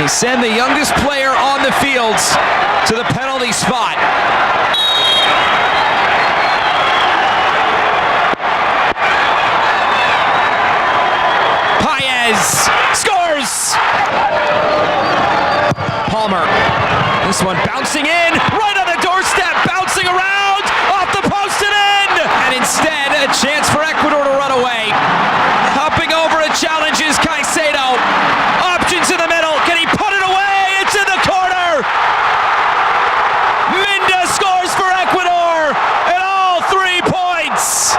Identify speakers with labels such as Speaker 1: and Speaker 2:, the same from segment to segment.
Speaker 1: They send the youngest player on the field to the penalty spot. Scores! Palmer. This one bouncing in, right on the doorstep, bouncing around, off the post and in! And instead, a chance for Ecuador to run away. Hopping over a challenge is Caicedo. Options in the middle. Can he put it away? It's in the corner! Minda scores for Ecuador, and all 3 points!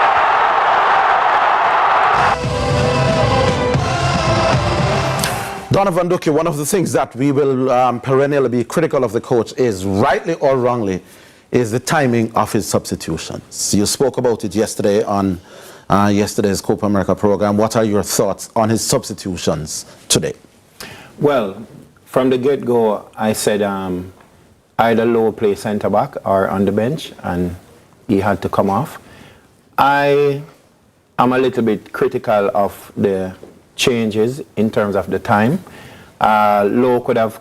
Speaker 2: Donovan Duque, one of the things that we will perennially be critical of the coach is, rightly or wrongly, is the timing of his substitutions. You spoke about it yesterday on yesterday's Copa America program. What are your thoughts on his substitutions today?
Speaker 3: Well, from the get-go, I said either low play centre-back or on the bench, and he had to come off. I am a little bit critical of the changes in terms of the time. Low could have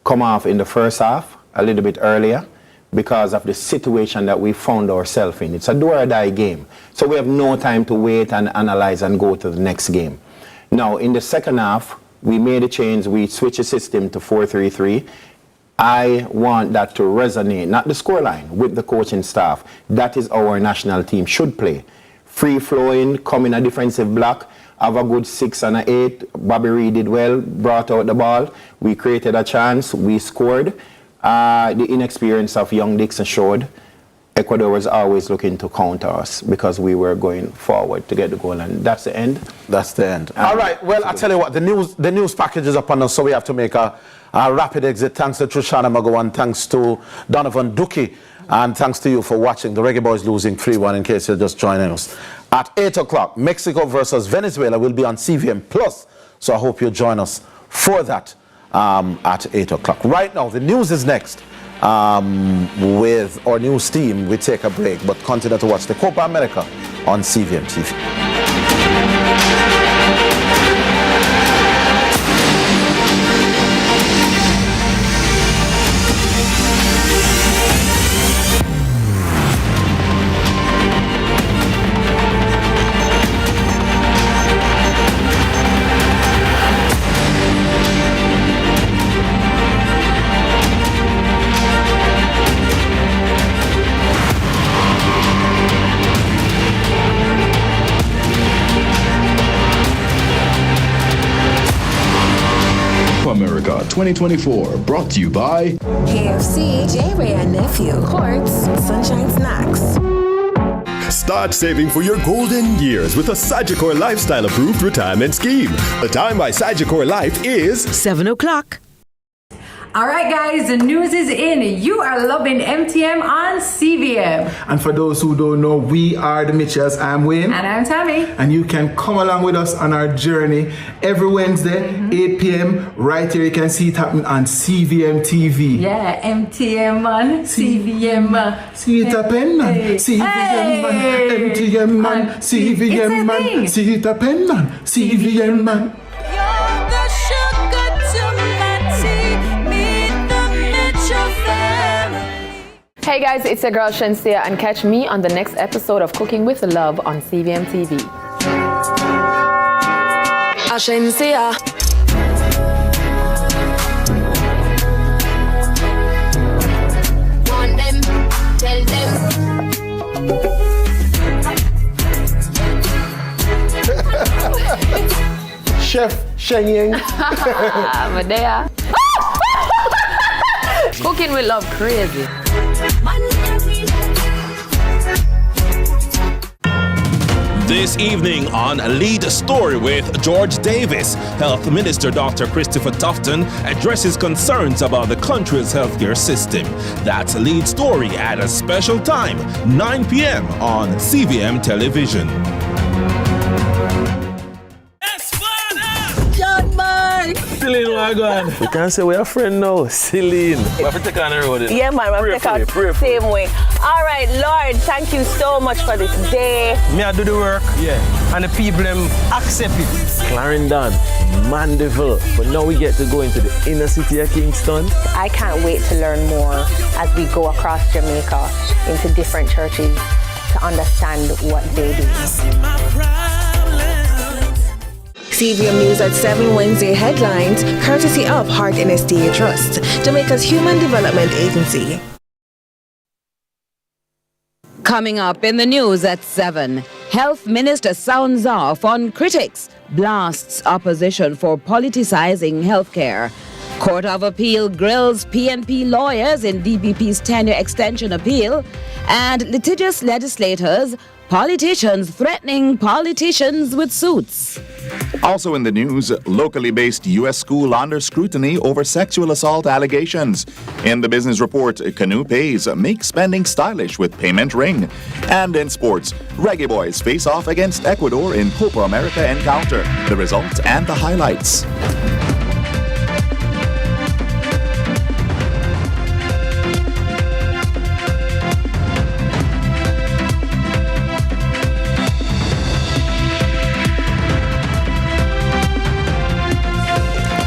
Speaker 3: come off in the first half a little bit earlier because of the situation that we found ourselves in. It's a do-or-die game, so we have no time to wait and analyze and go to the next game. Now, in the second half, we made a change. We switched the system to 4-3-3. I want that to resonate, not the scoreline, with the coaching staff. That is how our national team should play. Free-flowing, come in a defensive block, have a good 6 and an 8. Bobby Reed did well, brought out the ball. We created a chance, we scored. The inexperience of young Dixon showed. Ecuador was always looking to counter us because we were going forward to get the goal, and that's the end.
Speaker 2: That's the end. All right, well, I tell you what, the news package is upon us, so we have to make a rapid exit. Thanks to Trishana Magowan, thanks to Donovan Duque, and thanks to you for watching. The Reggae Boys losing 3-1 in case you're just joining us. At 8 o'clock, Mexico versus Venezuela will be on CVM Plus, so I hope you join us for that at 8 o'clock. Right now, the news is next. With our news team, we take a break, but continue to watch the Copa America on CVM TV.
Speaker 4: America 2024, brought to you by
Speaker 5: KFC, J-Ray and Nephew, Quartz, Sunshine Snacks.
Speaker 6: Start saving for your golden years with a Sagicor Lifestyle Approved Retirement Scheme. The time by Sagicor Life is
Speaker 7: 7 o'clock.
Speaker 8: All right, guys, the news is in. You are loving MTM on CVM.
Speaker 9: And for those who don't know, we are the Mitchells. I'm Wayne.
Speaker 8: And I'm Tammy.
Speaker 9: And you can come along with us on our journey every Wednesday, 8 p.m. Right here, you can see it happening on CVM TV.
Speaker 8: Yeah, MTM on CVM.
Speaker 9: See it happen, man. CVM man. MTM man. CVM man. See it happen, man. CVM man.
Speaker 10: Hey guys, it's your girl Shensia, and catch me on the next episode of Cooking with Love on CVM TV.
Speaker 5: Shensia. Want them, tell them.
Speaker 9: Chef Shenyang.
Speaker 10: Medea. Cooking with Love, crazy.
Speaker 11: This evening on Lead Story with George Davis, Health Minister Dr. Christopher Tufton addresses concerns about the country's healthcare system. That's Lead Story at a special time, 9 p.m. on CVM Television.
Speaker 12: Celine, what going? We can't say we're a friend now. Celine. We have to take on the road.
Speaker 13: Yeah, man. We have to take out the same way. All right, Lord, thank you so much for this day.
Speaker 12: Me, I do the work. Yeah. And the people them accept it. Clarendon. Mandeville. But now we get to go into the inner city of Kingston.
Speaker 13: I can't wait to learn more as we go across Jamaica into different churches to understand what they do.
Speaker 5: CVM News at 7 Wednesday headlines, courtesy of Heart NSDA Trust, Jamaica's Human Development Agency.
Speaker 7: Coming up in the news at 7, Health Minister sounds off on critics, blasts opposition for politicizing healthcare. Court of Appeal grills PNP lawyers in DPP's tenure extension appeal, and litigious legislators, politicians threatening politicians with suits.
Speaker 14: Also in the news, locally based U.S. school under scrutiny over sexual assault allegations. In the business report, Canoe Pays makes spending stylish with payment ring. And in sports, Reggae Boys face off against Ecuador in Copa America encounter. The results and the highlights.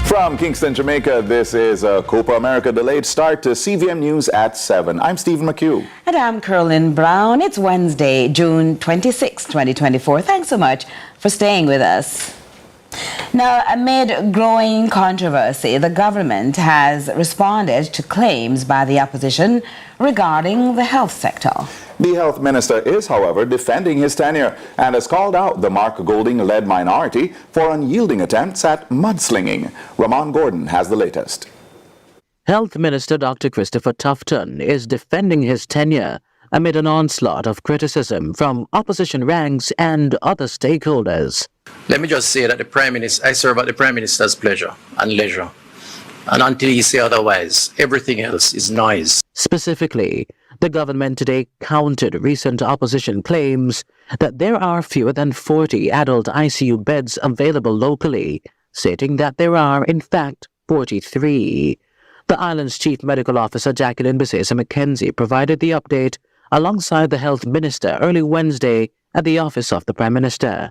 Speaker 14: From Kingston, Jamaica, this is a Copa America delayed start to CVM News at 7. I'm Stephen McHugh.
Speaker 7: And I'm Carolyn Brown. It's Wednesday, June 26, 2024. Thanks so much for staying with us. Now, amid growing controversy, the government has responded to claims by the opposition regarding the health sector.
Speaker 14: The health minister is, however, defending his tenure and has called out the Mark Golding-led minority for unyielding attempts at mudslinging. Ramon Gordon has the latest.
Speaker 15: Health Minister Dr. Christopher Tufton is defending his tenure amid an onslaught of criticism from opposition ranks and other stakeholders.
Speaker 16: Let me just say that the Prime Minister, I serve at the Prime Minister's pleasure and leisure. And until he say otherwise, everything else is noise.
Speaker 15: Specifically, the government today countered recent opposition claims that there are fewer than 40 adult ICU beds available locally, stating that there are, in fact, 43. The island's Chief Medical Officer, Jacqueline Bisesa McKenzie, provided the update alongside the Health Minister early Wednesday at the office of the Prime Minister.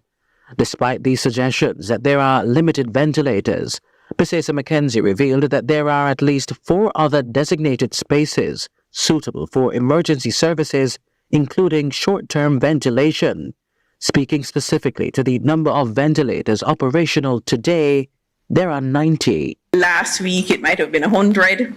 Speaker 15: Despite these suggestions that there are limited ventilators, Bisesa McKenzie revealed that there are at least 4 other designated spaces suitable for emergency services, including short-term ventilation. Speaking specifically to the number of ventilators operational today, there are 90.
Speaker 17: Last week it might have been 100.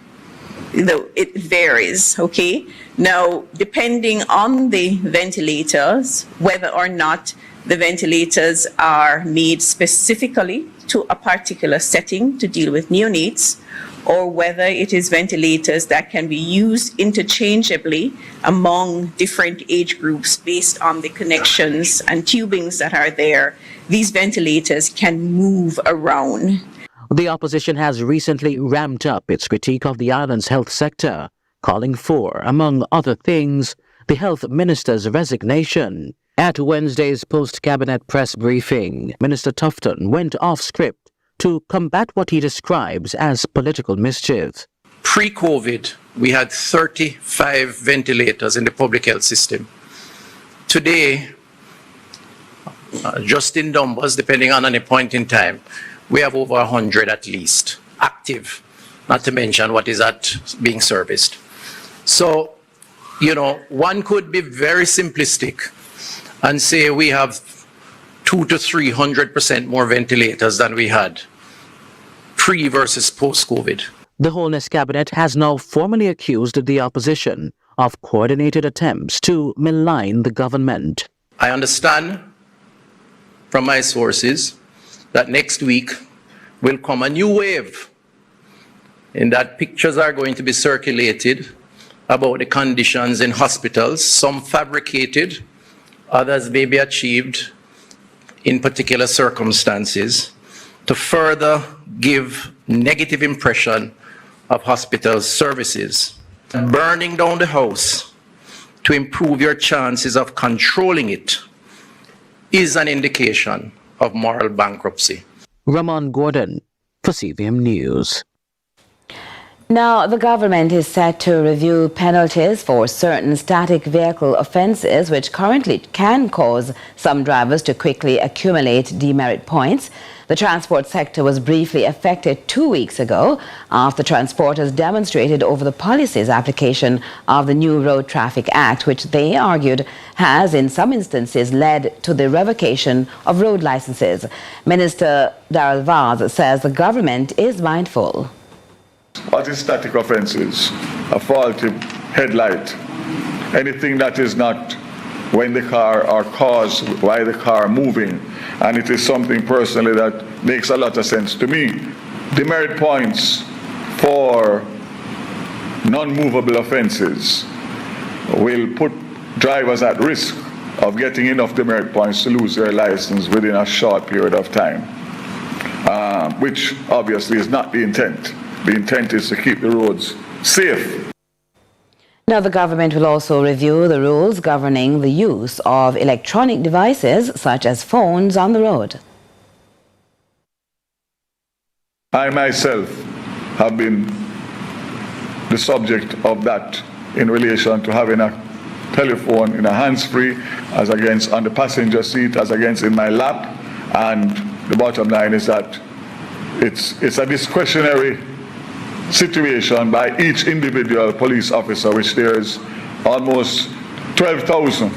Speaker 17: It varies, okay? Now, depending on the ventilators, whether or not the ventilators are made specifically to a particular setting to deal with neonates, or whether it is ventilators that can be used interchangeably among different age groups based on the connections and tubings that are there, these ventilators can move around.
Speaker 15: The opposition has recently ramped up its critique of the island's health sector, calling for, among other things, the health minister's resignation. At Wednesday's post-cabinet press briefing, Minister Tufton went off script to combat what he describes as political mischief.
Speaker 16: Pre-COVID, we had 35 ventilators in the public health system. Today, just in numbers, depending on any point in time, we have over 100 at least active, not to mention what is being serviced. So, one could be very simplistic and say we have 200 to 300% more ventilators than we had pre versus post-COVID.
Speaker 15: The Wholeness Cabinet has now formally accused the opposition of coordinated attempts to malign the government.
Speaker 16: I understand from my sources that next week will come a new wave in that pictures are going to be circulated about the conditions in hospitals, some fabricated, others may be achieved in particular circumstances to further give negative impression of hospital services. Burning down the house to improve your chances of controlling it is an indication of moral bankruptcy.
Speaker 15: Ramon Gordon for CVM News.
Speaker 7: Now, the government is set to review penalties for certain static vehicle offences which currently can cause some drivers to quickly accumulate demerit points. The transport sector was briefly affected 2 weeks ago after transporters demonstrated over the policy's application of the new Road Traffic Act, which they argued has in some instances led to the revocation of road licenses. Minister Darrell Vaz says the government is mindful.
Speaker 18: What is static offences? A faulty headlight. Anything that is not when the car or caused by the car moving. And it is something personally that makes a lot of sense to me. Demerit points for non-movable offences will put drivers at risk of getting enough demerit points to lose their license within a short period of time, which obviously is not the intent. The intent is to keep the roads safe.
Speaker 7: Now, the government will also review the rules governing the use of electronic devices such as phones on the road.
Speaker 18: I myself have been the subject of that in relation to having a telephone in a hands-free, as against on the passenger seat, as against in my lap. And the bottom line is that it's a discretionary situation by each individual police officer, which there's almost 12,000.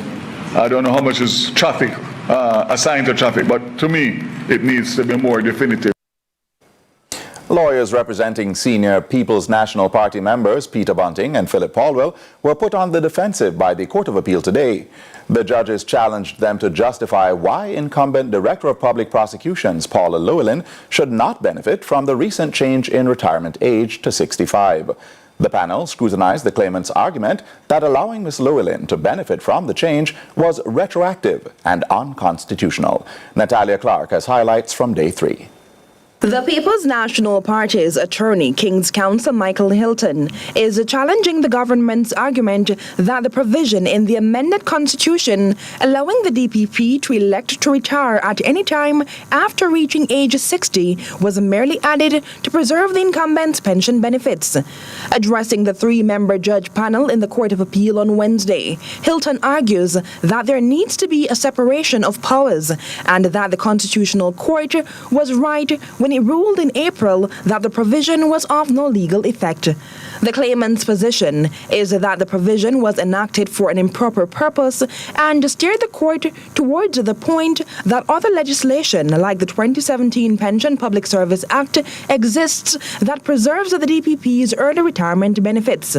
Speaker 18: I don't know how much is traffic, assigned to traffic, but to me, it needs to be more definitive.
Speaker 14: Lawyers representing senior People's National Party members Peter Bunting and Philip Paulwell were put on the defensive by the Court of Appeal today. The judges challenged them to justify why incumbent Director of Public Prosecutions Paula Llewellyn should not benefit from the recent change in retirement age to 65. The panel scrutinized the claimant's argument that allowing Ms. Llewellyn to benefit from the change was retroactive and unconstitutional. Natalia Clark has highlights from day 3.
Speaker 5: The People's National Party's attorney, King's Counsel Michael Hilton, is challenging the government's argument that the provision in the amended constitution allowing the DPP to elect to retire at any time after reaching age 60 was merely added to preserve the incumbent's pension benefits. Addressing the 3-member judge panel in the Court of Appeal on Wednesday, Hilton argues that there needs to be a separation of powers and that the Constitutional Court was right when it ruled in April that the provision was of no legal effect. The claimant's position is that the provision was enacted for an improper purpose and steered the court towards the point that other legislation like the 2017 Pension Public Service Act exists that preserves the DPP's early retirement benefits.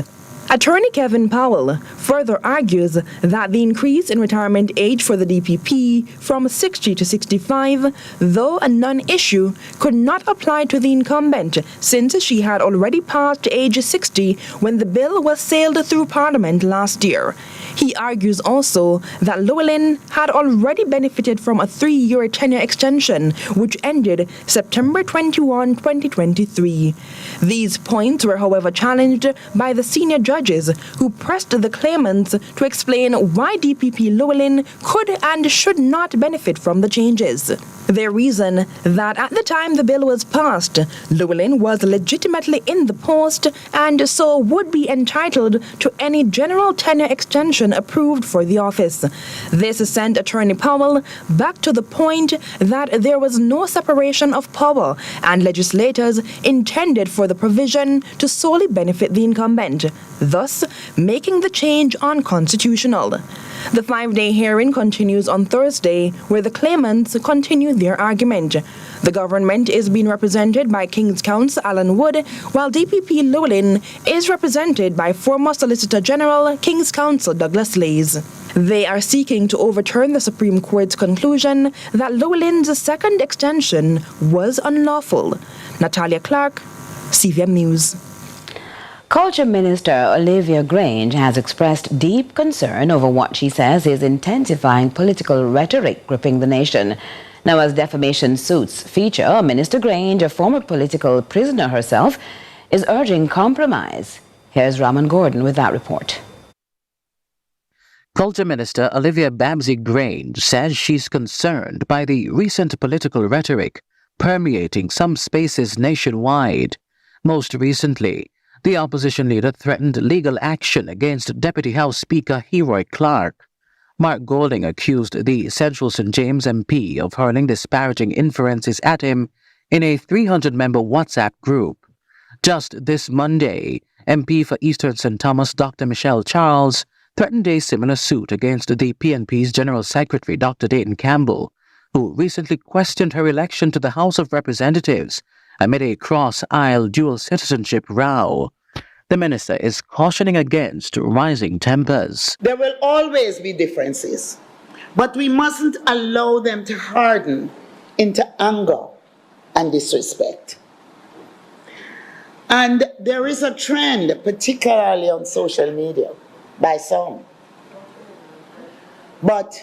Speaker 5: Attorney Kevin Powell further argues that the increase in retirement age for the DPP from 60 to 65, though a non-issue, could not apply to the incumbent since she had already passed age 60 when the bill was sailed through Parliament last year. He argues also that Llewellyn had already benefited from a 3-year tenure extension, which ended September 21, 2023. These points were, however, challenged by the senior judges who pressed the claimants to explain why DPP Llewellyn could and should not benefit from the changes. Their reason that at the time the bill was passed, Llewellyn was legitimately in the post and so would be entitled to any general tenure extension approved for the office. This sent Attorney Powell back to the point that there was no separation of power and legislators intended for the provision to solely benefit the incumbent, thus making the change unconstitutional. The 5-day hearing continues on Thursday, where the claimants continue their argument. The government is being represented by King's Counsel Alan Wood, while DPP Llewellyn is represented by former Solicitor General King's Counsel Douglas Lays. They are seeking to overturn the Supreme Court's conclusion that Llewellyn's second extension was unlawful. Natalia Clark, CVM News.
Speaker 7: Culture Minister Olivia Grange has expressed deep concern over what she says is intensifying political rhetoric gripping the nation. Now, as defamation suits feature, Minister Grange, a former political prisoner herself, is urging compromise. Here's Raman Gordon with that report.
Speaker 15: Culture Minister Olivia Babsy Grange says she's concerned by the recent political rhetoric permeating some spaces nationwide. Most recently, The opposition leader threatened legal action against Deputy House Speaker Heroy Clark. Mark Golding accused the Central St. James MP of hurling disparaging inferences at him in a 300-member WhatsApp group. Just this Monday, MP for Eastern St. Thomas Dr. Michelle Charles threatened a similar suit against the PNP's General Secretary Dr. Dayton Campbell, who recently questioned her election to the House of Representatives amid a cross-aisle dual citizenship row. The minister is cautioning against rising tempers.
Speaker 19: There will always be differences, but we mustn't allow them to harden into anger and disrespect. And there is a trend, particularly on social media, by some. But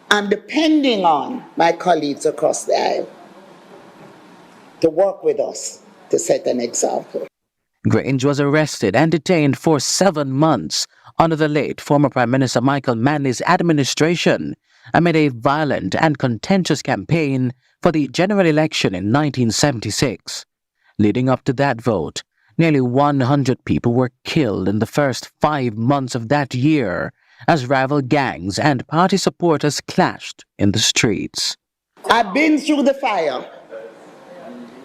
Speaker 19: I'm depending on my colleagues across the aisle to work with us to set an example.
Speaker 15: Grange was arrested and detained for 7 months under the late former Prime Minister Michael Manley's administration amid a violent and contentious campaign for the general election in 1976. Leading up to that vote, nearly 100 people were killed in the first 5 months of that year as rival gangs and party supporters clashed in the streets.
Speaker 19: I've been through the fire.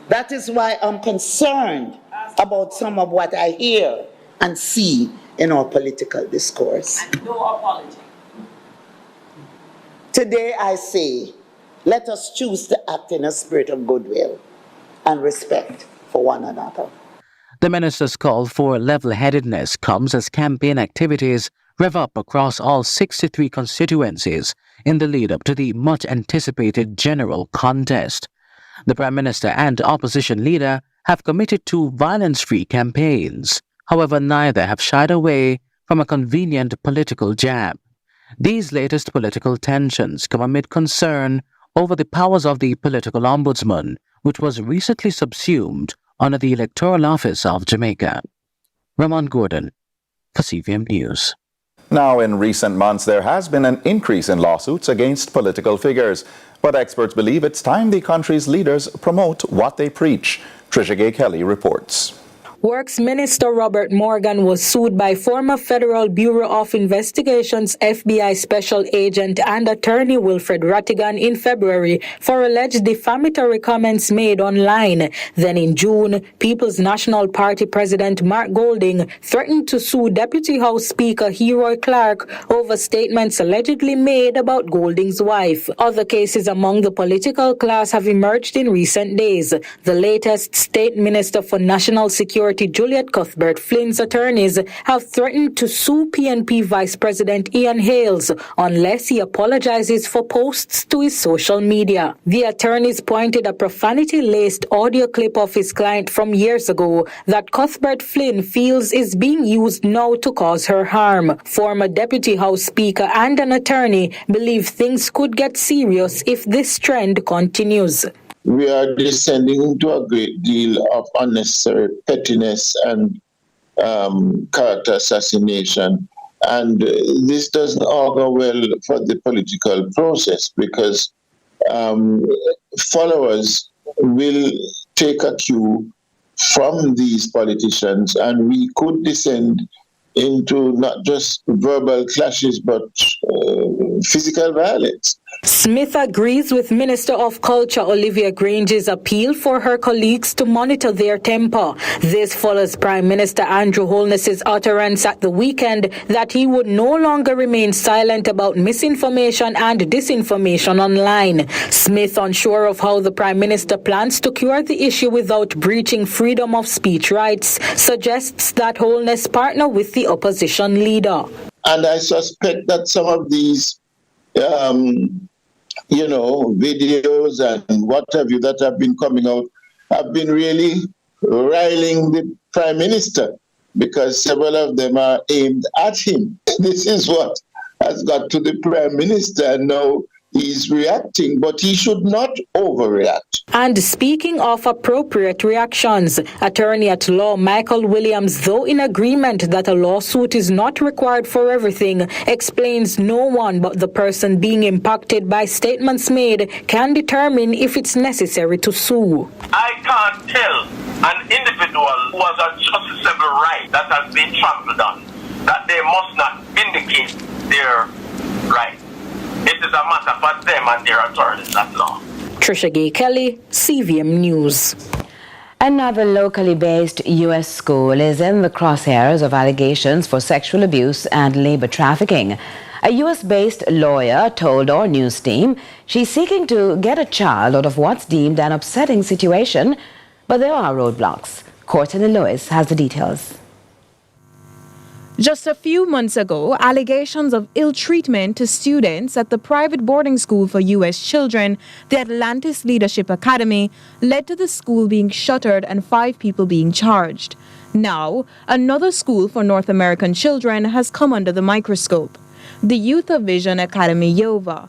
Speaker 19: That is why I'm concerned about some of what I hear and see in our political discourse.
Speaker 20: And no apology.
Speaker 19: Today I say, let us choose to act in a spirit of goodwill and respect for one another.
Speaker 15: The minister's call for level-headedness comes as campaign activities rev up across all 63 constituencies in the lead-up to the much-anticipated general contest. The Prime Minister and opposition leader have committed to violence-free campaigns. However, neither have shied away from a convenient political jab. These latest political tensions come amid concern over the powers of the political ombudsman, which was recently subsumed under the Electoral Office of Jamaica. Ramon Gordon for CVM News.
Speaker 14: Now, in recent months, there has been an increase in lawsuits against political figures, but experts believe it's time the country's leaders promote what they preach. Trisha Gay Kelly reports.
Speaker 21: Works Minister Robert Morgan was sued by former Federal Bureau of Investigation's FBI Special Agent and attorney Wilfred Rattigan in February for alleged defamatory comments made online. Then in June, People's National Party President Mark Golding threatened to sue Deputy House Speaker Heroy Clark over statements allegedly made about Golding's wife. Other cases among the political class have emerged in recent days. The latest, State Minister for National Security Juliet Cuthbert Flynn's attorneys have threatened to sue PNP Vice President Ian Hales unless he apologizes for posts to his social media. The attorneys pointed a profanity-laced audio clip of his client from years ago that Cuthbert Flynn feels is being used now to cause her harm. Former Deputy House Speaker and an attorney believe things could get serious if this trend continues.
Speaker 22: We are descending into a great deal of unnecessary pettiness and character assassination. And this doesn't augur well for the political process because followers will take a cue from these politicians, and we could descend into not just verbal clashes but physical violence.
Speaker 21: Smith agrees with Minister of Culture Olivia Grange's appeal for her colleagues to monitor their temper. This follows Prime Minister Andrew Holness's utterance at the weekend that he would no longer remain silent about misinformation and disinformation online. Smith, unsure of how the Prime Minister plans to cure the issue without breaching freedom of speech rights, suggests that Holness partner with the opposition leader.
Speaker 22: And I suspect that some of these videos and what have you that have been coming out have been really riling the Prime Minister because several of them are aimed at him. This is what has got to the Prime Minister, and now he's reacting, but he should not overreact.
Speaker 21: And speaking of appropriate reactions, attorney at law Michael Williams, though in agreement that a lawsuit is not required for everything, explains no one but the person being impacted by statements made can determine if it's necessary to sue.
Speaker 23: I can't tell an individual
Speaker 1: individual who has a justiciable right that has been trampled on, that they must not vindicate their right. It is a matter for them and their attorneys, that's all.
Speaker 21: Trisha Gay Kelly, CVM News.
Speaker 7: Another locally based U.S. school is in the crosshairs of allegations for sexual abuse and labor trafficking. A U.S.-based lawyer told our news team she's seeking to get a child out of what's deemed an upsetting situation, but there are roadblocks. Courtney Lewis has the details.
Speaker 5: Just a few months ago, allegations of ill treatment to students at the private boarding school for U.S. children, the Atlantis Leadership Academy, led to the school being shuttered and 5 people being charged. Now, another school for North American children has come under the microscope, the Youth of Vision Academy Yova.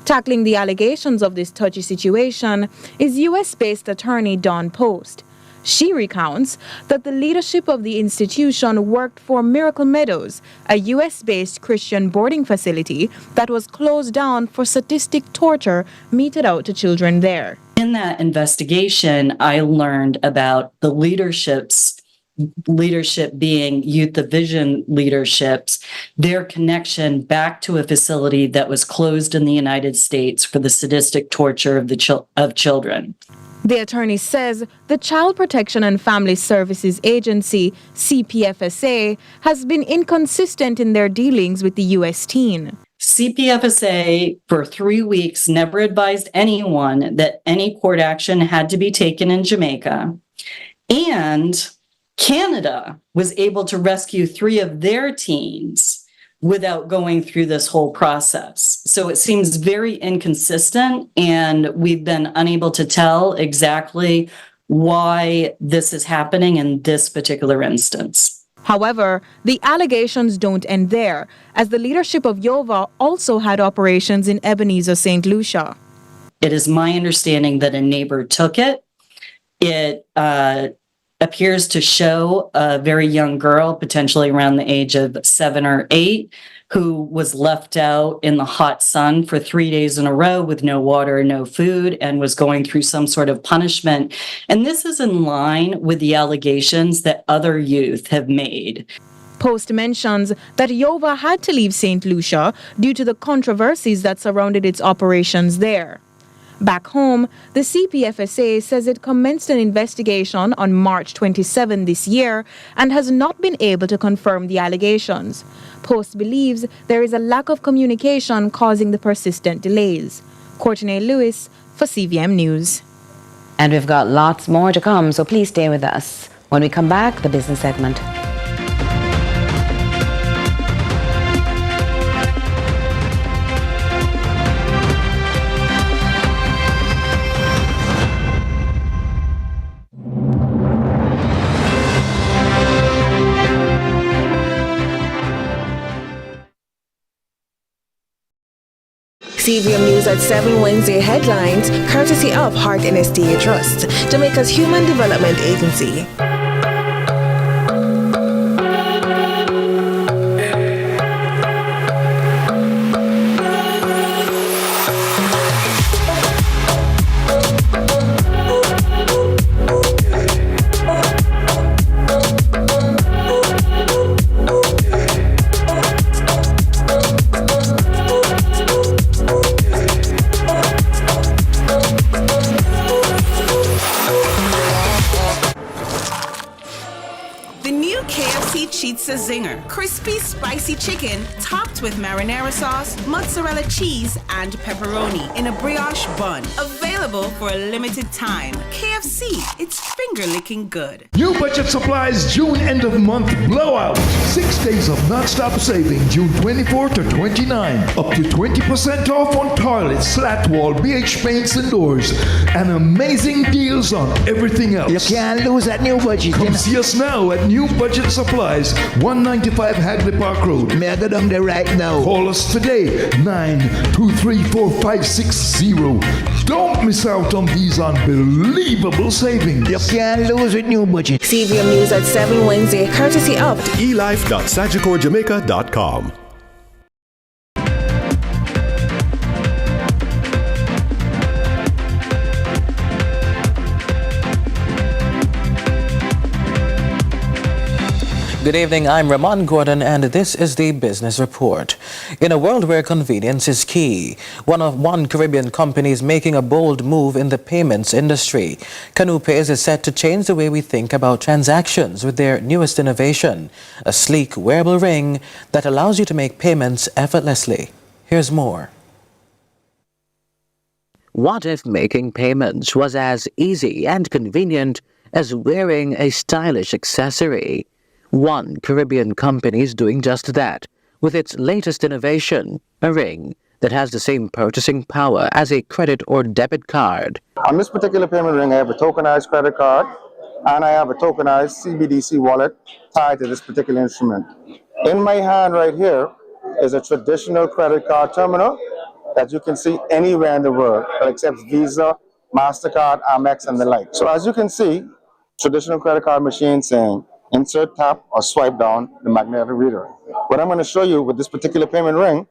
Speaker 5: Tackling the allegations of this touchy situation is U.S.-based attorney Dawn Post. She recounts that the leadership of the institution worked for Miracle Meadows, a U.S.-based Christian boarding facility that was closed down for sadistic torture meted out to children there.
Speaker 20: In that investigation, I learned about the leadership being Youth of Vision leaderships, their connection back to a facility that was closed in the United States for the sadistic torture of children.
Speaker 5: The attorney says the Child Protection and Family Services Agency, CPFSA, has been inconsistent in their dealings with the U.S. teen.
Speaker 20: CPFSA, for 3 weeks, never advised anyone that any court action had to be taken in Jamaica. And Canada was able to rescue 3 of their teens without going through this whole process. So it seems very inconsistent, and we've been unable to tell exactly why this is happening in this particular instance.
Speaker 5: However, the allegations don't end there, as the leadership of Yova also had operations in Ebenezer, St. Lucia.
Speaker 20: It is my understanding that a neighbor took it. It appears to show a very young girl, potentially around the age of 7 or 8, who was left out in the hot sun for 3 days in a row with no water, no food, and was going through some sort of punishment. And this is in line with the allegations that other youth have made.
Speaker 5: Post mentions that Yova had to leave St. Lucia due to the controversies that surrounded its operations there. Back home, the CPFSA says it commenced an investigation on March 27 this year and has not been able to confirm the allegations. Post believes there is a lack of communication causing the persistent delays. Courtney Lewis for CVM News.
Speaker 7: And we've got lots more to come, so please stay with us. When we come back, the business segment.
Speaker 5: CVM News at 7 Wednesday headlines, courtesy of Heart NSTA Trust, Jamaica's Human Development Agency.
Speaker 23: Pizza Zinger. Crispy, spicy chicken topped with marinara sauce, mozzarella cheese, and pepperoni in a brioche bun. Available for a limited time. KFC, it's finger-licking good.
Speaker 24: New Budget Supplies June end of month blowout. 6 days of non-stop saving, June 24 to 29. Up to 20% off on toilets, slat wall, BH paints and doors. And amazing deals on everything else.
Speaker 25: You can't lose at New Budget.
Speaker 24: Come see us now at New Budget Supplies, 195 Hagley Park Road.
Speaker 25: May I go down there right now?
Speaker 24: Call us today, 9234560. Don't miss out on these unbelievable savings.
Speaker 25: You can't lose with New Budget.
Speaker 5: CVM News at 7 Wednesday, courtesy of
Speaker 6: elife.sagicorjamaica.com.
Speaker 15: Good evening, I'm Ramon Gordon and this is the Business Report. In a world where convenience is key, one Caribbean company is making a bold move in the payments industry. Canoo Pays is set to change the way we think about transactions with their newest innovation, a sleek wearable ring that allows you to make payments effortlessly. Here's more. What if making payments was as easy and convenient as wearing a stylish accessory? One Caribbean company is doing just that with its latest innovation, a ring that has the same purchasing power as a credit or debit card.
Speaker 2: On this particular payment ring, I have a tokenized credit card and I have a tokenized CBDC wallet tied to this particular instrument. In my hand right here is a traditional credit card terminal that you can see anywhere in the world that accepts Visa, MasterCard, Amex, and the like. So as you can see, traditional credit card machine saying insert, tap, or swipe down the magnetic reader. What I'm going to show you with this particular payment ring